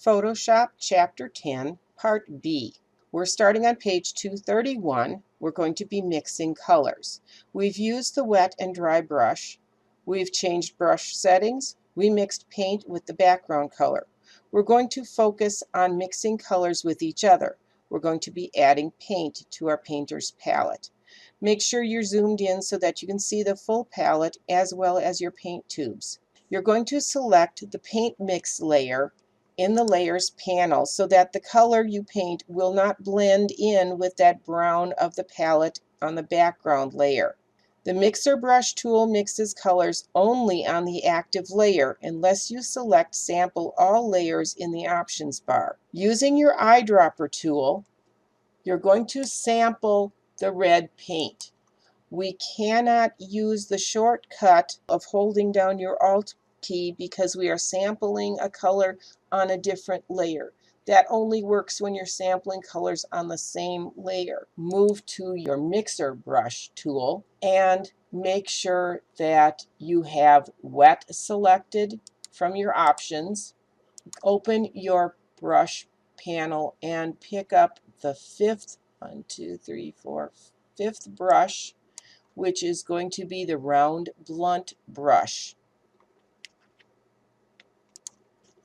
Photoshop Chapter 10, Part B. We're starting on page 231. We're going to be mixing colors. We've used the wet and dry brush. We've changed brush settings. We mixed paint with the background color. We're going to focus on mixing colors with each other. We're going to be adding paint to our painter's palette. Make sure you're zoomed in so that you can see the full palette as well as your paint tubes. You're going to select the paint mix layer in the layers panel so that the color you paint will not blend in with that brown of the palette on the background layer. The mixer brush tool mixes colors only on the active layer unless you select sample all layers in the options bar. Using your eyedropper tool, you're going to sample the red paint. We cannot use the shortcut of holding down your Alt key because we are sampling a color on a different layer. That only works when you're sampling colors on the same layer. Move to your mixer brush tool and make sure that you have wet selected from your options. Open your brush panel and pick up the fifth brush, which is going to be the round blunt brush.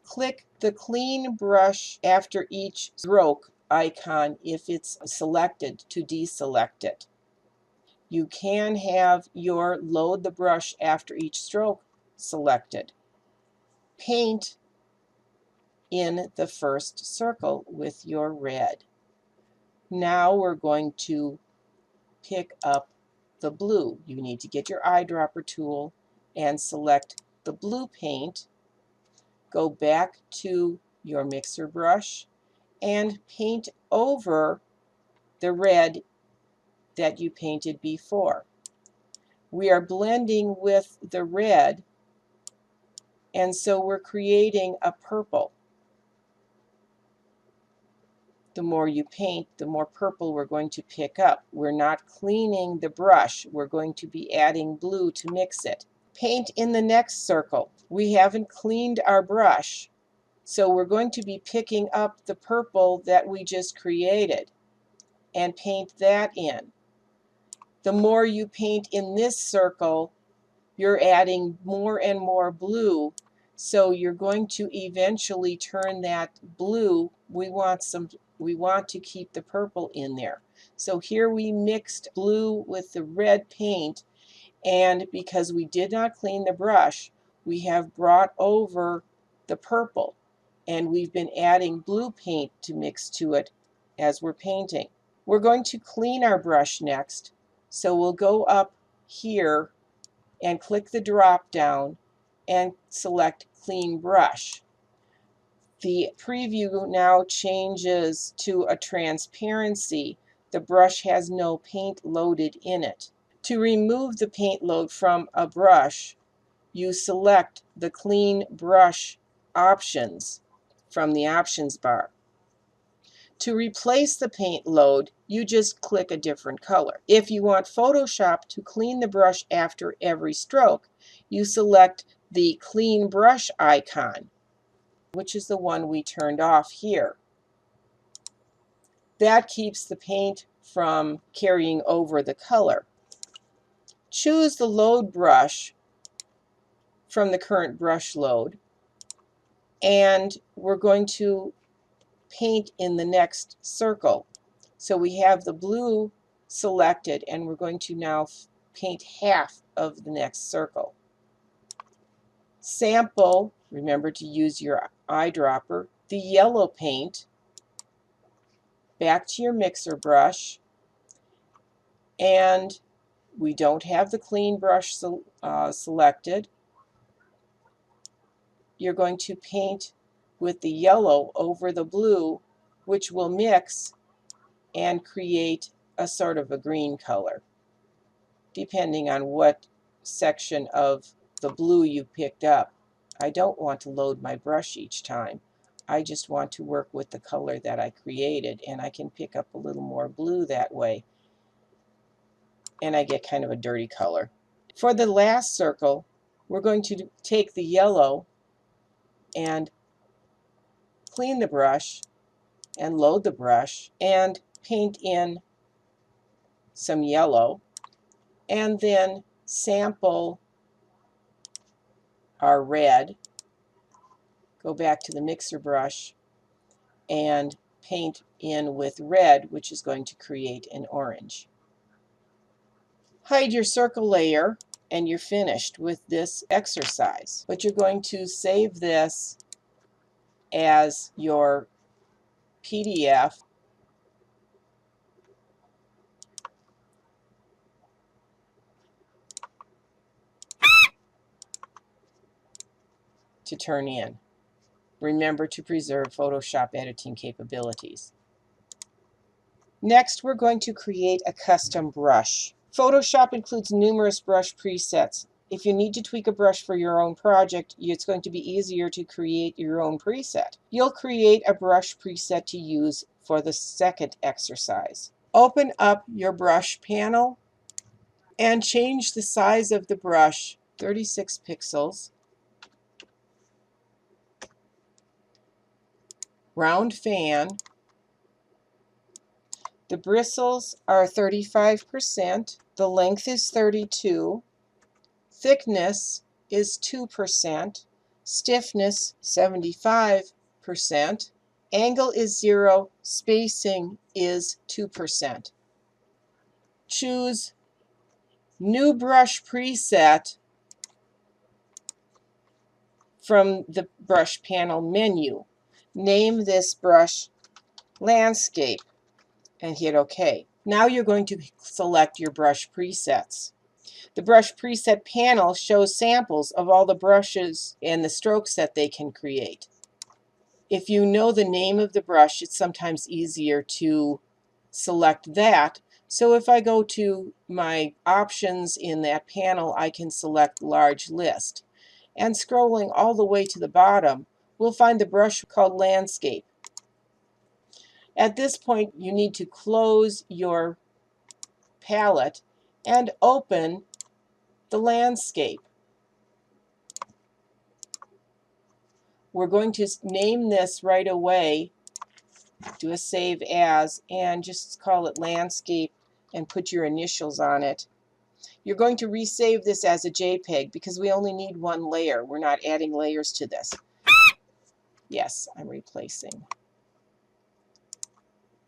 Click the clean brush after each stroke icon if it's selected to deselect it. You can have your load the brush after each stroke selected. Paint in the first circle with your red. Now we're going to pick up the blue. You need to get your eyedropper tool and select the blue paint. Go back to your mixer brush and paint over the red that you painted before. We are blending with the red, and so we're creating a purple. The more you paint, the more purple we're going to pick up. We're not cleaning the brush. We're going to be adding blue to mix it. Paint in the next circle. We haven't cleaned our brush, so we're going to be picking up the purple that we just created and paint that in. The more you paint in this circle, you're adding more and more blue, so you're going to eventually turn that blue. We want to keep the purple in there. So here we mixed blue with the red paint, and because we did not clean the brush, we have brought over the purple, and we've been adding blue paint to mix to it as we're painting. We're going to clean our brush next, so we'll go up here and click the drop down and select Clean Brush. The preview now changes to a transparency. The brush has no paint loaded in it. To remove the paint load from a brush, you select the Clean Brush options from the options bar. To replace the paint load, you just click a different color. If you want Photoshop to clean the brush after every stroke, you select the Clean Brush icon, which is the one we turned off here. That keeps the paint from carrying over the color. Choose the load brush from the current brush load, and we're going to paint in the next circle. So we have the blue selected, and we're going to now paint half of the next circle. Sample, remember to use your eyedropper, the yellow paint. Back to your mixer brush, and we don't have the clean brush selected. You're going to paint with the yellow over the blue, which will mix and create a sort of a green color, depending on what section of the blue you picked up. I don't want to load my brush each time. I just want to work with the color that I created, and I can pick up a little more blue that way, and I get kind of a dirty color. For the last circle, we're going to take the yellow and clean the brush and load the brush and paint in some yellow, and then sample our red, go back to the mixer brush and paint in with red, which is going to create an orange. Hide your circle layer and you're finished with this exercise. But you're going to save this as your PDF to turn in. Remember to preserve Photoshop editing capabilities. Next, we're going to create a custom brush. Photoshop includes numerous brush presets. If you need to tweak a brush for your own project, it's going to be easier to create your own preset. You'll create a brush preset to use for the second exercise. Open up your brush panel and change the size of the brush 36 pixels. Round fan. The bristles are 35%. The length is 32. Thickness is 2%. Stiffness 75%. Angle is 0. Spacing is 2%. Choose New Brush Preset from the brush panel menu. Name this brush Landscape and hit OK. Now you're going to select your brush presets. The brush preset panel shows samples of all the brushes and the strokes that they can create. If you know the name of the brush, it's sometimes easier to select that. So if I go to my options in that panel, I can select Large List. And scrolling all the way to the bottom, we'll find the brush called Landscape. At this point, you need to close your palette and open the landscape. We're going to name this right away, do a save as, and just call it landscape and put your initials on it. You're going to resave this as a JPEG because we only need one layer. We're not adding layers to this. Yes, I'm replacing.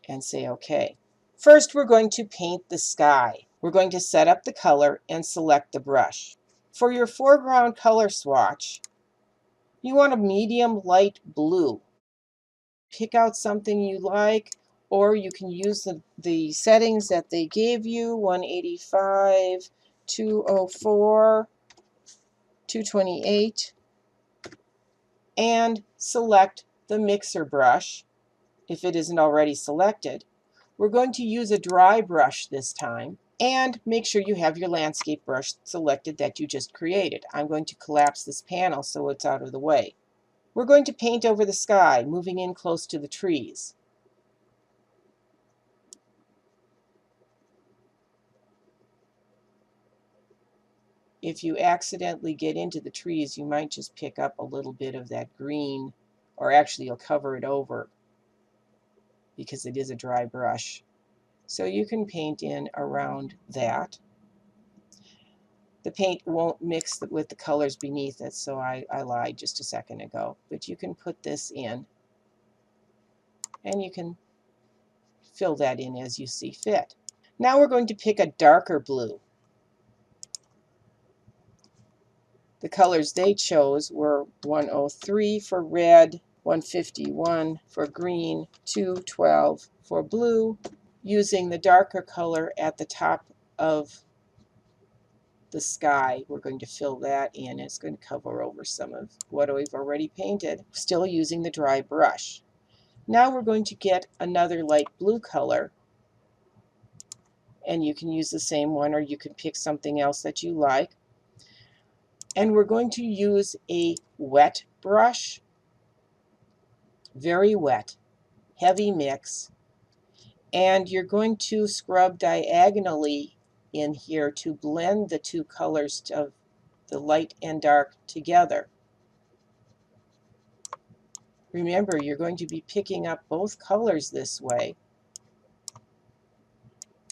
And say OK. First, we're going to paint the sky. We're going to set up the color and select the brush. For your foreground color swatch, you want a medium light blue. Pick out something you like, or you can use the settings that they gave you, 185, 204, 228, and select the mixer brush if it isn't already selected. We're going to use a dry brush this time, and make sure you have your landscape brush selected that you just created. I'm going to collapse this panel so it's out of the way. We're going to paint over the sky, moving in close to the trees. If you accidentally get into the trees, you might just pick up a little bit of that green, or actually you'll cover it over because it is a dry brush. So you can paint in around that. The paint won't mix with the colors beneath it, so I lied just a second ago. But you can put this in, and you can fill that in as you see fit. Now we're going to pick a darker blue. The colors they chose were 103 for red, 151 for green, 212 for blue. Using the darker color at the top of the sky, we're going to fill that in. It's going to cover over some of what we've already painted, still using the dry brush. Now we're going to get another light blue color, and you can use the same one or you can pick something else that you like. And we're going to use a wet brush, very wet, heavy mix, and you're going to scrub diagonally in here to blend the two colors of the light and dark together. Remember, you're going to be picking up both colors this way,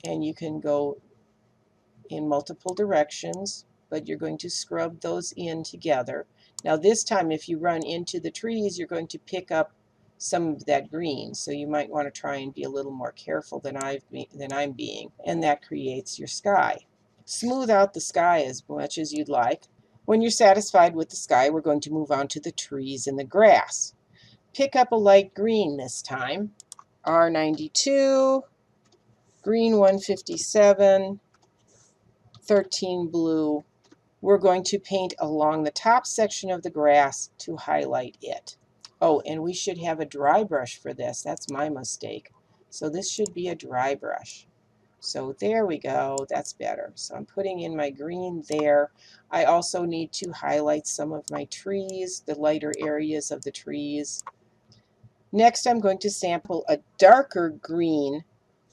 and you can go in multiple directions, but you're going to scrub those in together. Now this time, if you run into the trees, you're going to pick up some of that green, so you might want to try and be a little more careful than I'm being, and that creates your sky. Smooth out the sky as much as you'd like. When you're satisfied with the sky, we're going to move on to the trees and the grass. Pick up a light green this time. R92, green 157, 13 blue. We're going to paint along the top section of the grass to highlight it. Oh, and we should have a dry brush for this. That's my mistake. So this should be a dry brush. So there we go, that's better. So I'm putting in my green there. I also need to highlight some of my trees, the lighter areas of the trees. Next, I'm going to sample a darker green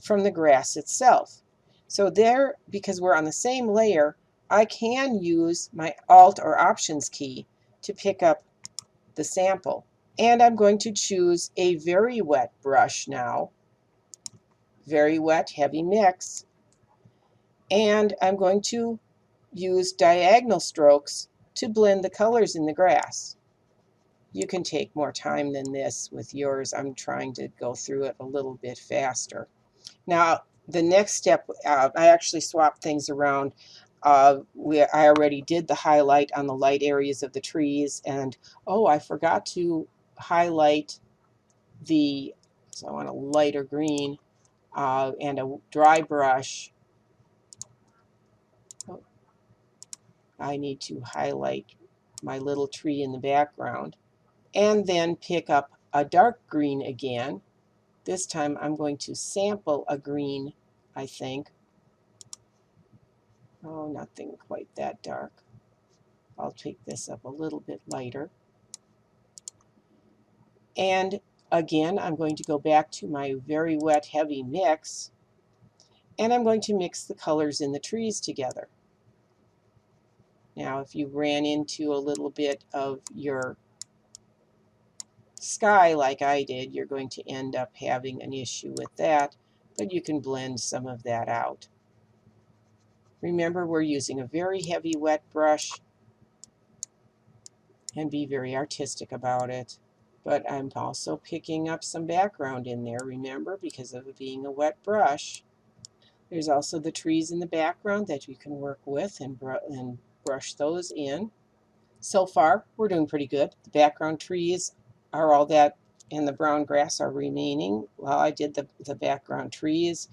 from the grass itself. So there, because we're on the same layer, I can use my Alt or Options key to pick up the sample. And I'm going to choose a very wet brush now. Very wet, heavy mix. And I'm going to use diagonal strokes to blend the colors in the grass. You can take more time than this with yours. I'm trying to go through it a little bit faster. Now, the next step, I actually swapped things around. I already did the highlight on the light areas of the trees, and oh, I forgot to highlight so I want a lighter green and a dry brush. Oh, I need to highlight my little tree in the background, and then pick up a dark green again. This time I'm going to sample a green, I think. Oh, nothing quite that dark. I'll take this up a little bit lighter. And again, I'm going to go back to my very wet, heavy mix, and I'm going to mix the colors in the trees together. Now, if you ran into a little bit of your sky like I did, you're going to end up having an issue with that, but you can blend some of that out. Remember, we're using a very heavy wet brush, and be very artistic about it. But I'm also picking up some background in there, remember, because of it being a wet brush. There's also the trees in the background that you can work with and brush those in. So far, we're doing pretty good. The background trees are all that, and the brown grass are remaining while I did the background trees.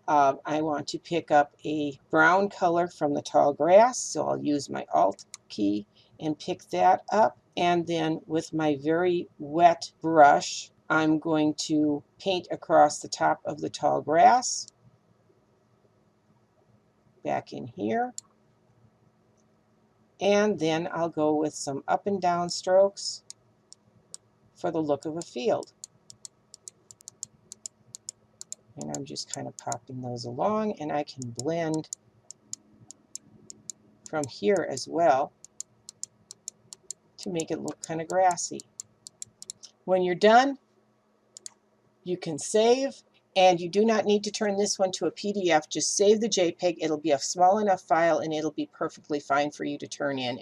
I want to pick up a brown color from the tall grass, so I'll use my Alt key and pick that up. And then with my very wet brush, I'm going to paint across the top of the tall grass, back in here. And then I'll go with some up and down strokes for the look of a field. And I'm just kind of popping those along, and I can blend from here as well to make it look kind of grassy. When you're done, you can save, and you do not need to turn this one to a PDF. Just save the JPEG. It'll be a small enough file, and it'll be perfectly fine for you to turn in.